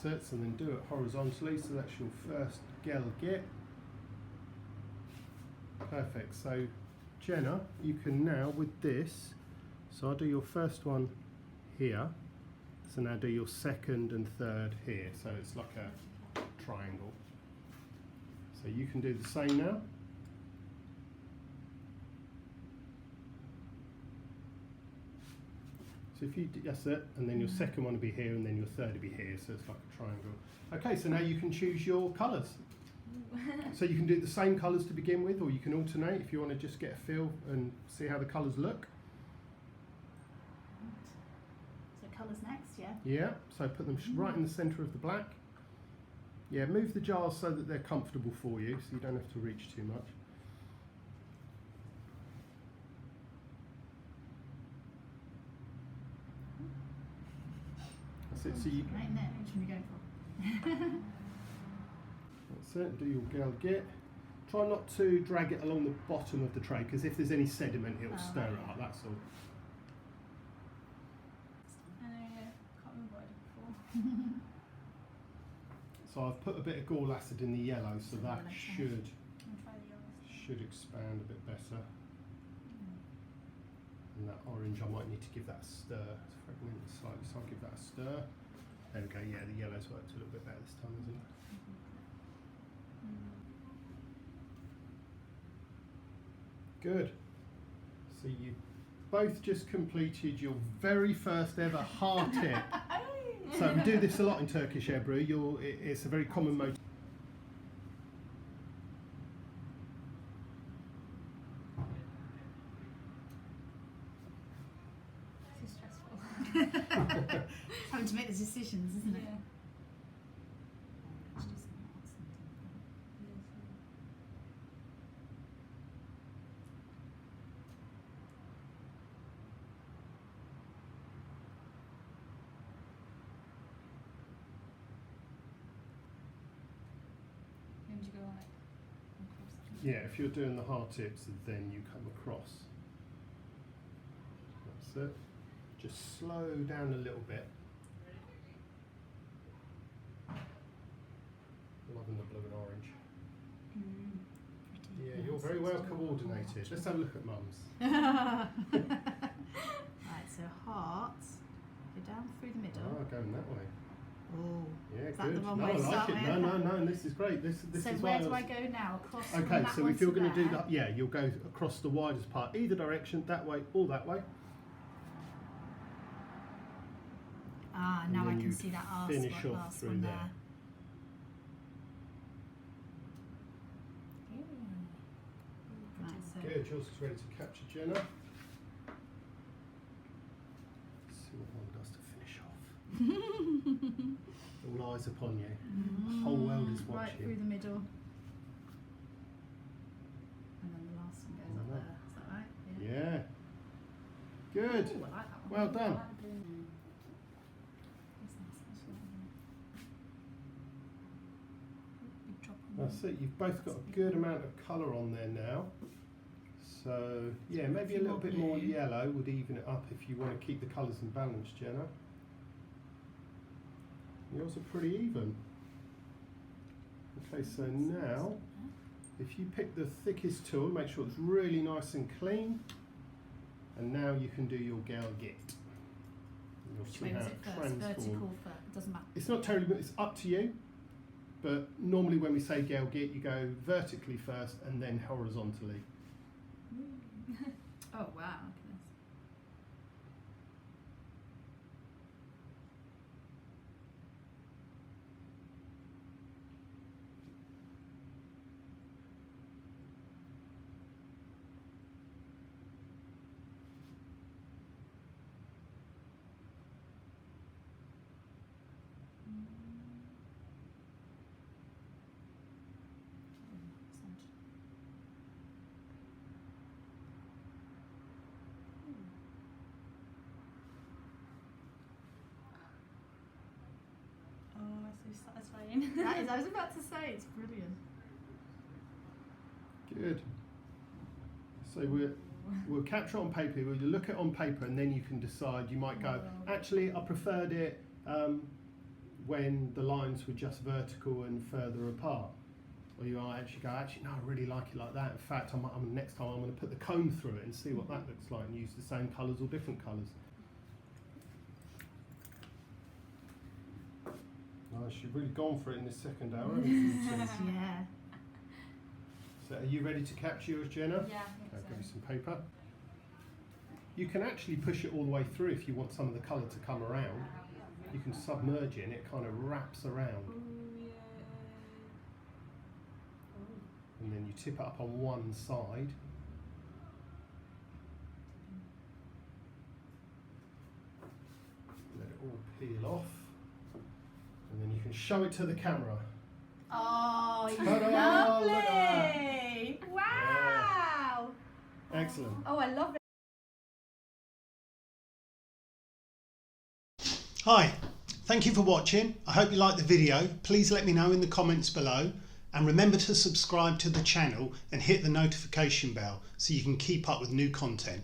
That's it, so then do it horizontally, so that's your first gelgit. Perfect, so Jenna, you can now with this, so I'll do your first one here, so now do your second and third here, so it's like a triangle. So you can do the same now. So if you do, that's it, and then your second one will be here, and then your third will be here, so it's like a triangle. Okay, so now you can choose your colours. So you can do the same colours to begin with, or you can alternate if you want to just get a feel and see how the colours look. So colours next, yeah? Yeah, so put them right in the centre of the black. Yeah, move the jars so that they're comfortable for you, so you don't have to reach too much. That's it, so you... Right in there, which one are we going for? That's it, do your gelgit. Try not to drag it along the bottom of the tray, because if there's any sediment, it'll stir it up, that's all. I know, yeah. Can't remember what I did before. So I've put a bit of gall acid in the yellow, so that should expand a bit better. And that orange, I might need to give that a stir. It's fragmented slightly, so I'll give that a stir. There we go, yeah, the yellow's worked a little bit better this time, isn't it? Good. So you both just completed your very first ever heart tip. So we do this a lot in Turkish Ebru. It's a very common motif. It's stressful. Having to make the decisions, isn't it? Go like across. Yeah, if you're doing the heart tips, then you come across. That's it. Just slow down a little bit. Loving the blue and orange. Pretty. Yeah, you're very well coordinated. Let's have a look at Mum's. Right, so hearts. Go down through the middle. Oh, going that way. Oh, yeah, is good. that the wrong No, way I to like start it. with? No, this is great. This so is where why do I go now? Across Okay, from that so one if you're to going to do there? that, yeah, you'll go across the widest part, either direction, that way or that way. Ah, And now I then can you'd see that finish off last through one there. there. Right, so Good, yours is ready to capture, Jenna. Let's see what one does to finish off. All eyes upon you. The whole world is watching. Right through the middle. And then the last one goes up there. Is that right? Yeah. Good. Ooh, I like that one. Well done. I like the blue one. That's nice, actually. Big drop on That's it, you've both got a good amount of colour on there now. So, yeah, maybe a little bit more yellow would even it up if you want to keep the colours in balance, Jenna. Yours are pretty even. Okay, so now, if you pick the thickest tool, make sure it's really nice and clean. And now you can do your gelgit. Which way was it first? Vertical first? It doesn't matter. It's not terribly, it's up to you. But normally when we say gelgit, you go vertically first and then horizontally. Oh wow, goodness. So satisfying. That is, I was about to say, it's brilliant. Good. So we'll capture it on paper, we'll look at it on paper and then you can decide, you might go, actually I preferred it when the lines were just vertical and further apart. Or you might actually go, actually, no, I really like it like that. In fact, next time I'm going to put the comb through it and see what that looks like and use the same colours or different colours. Nice, you've really gone for it in this second hour, haven't you? Yeah. So are you ready to capture yours, Jenna? Yeah, Okay, I'll give you some paper. You can actually push it all the way through if you want some of the colour to come around. You can submerge it and it kind of wraps around. And then you tip it up on one side. Let it all peel off. And then you can show it to the camera. Oh, Ta-da! Look at that. lovely! Wow! Excellent. Oh, I love it. Hi, thank you for watching. I hope you liked the video. Please let me know in the comments below, and remember to subscribe to the channel and hit the notification bell so you can keep up with new content.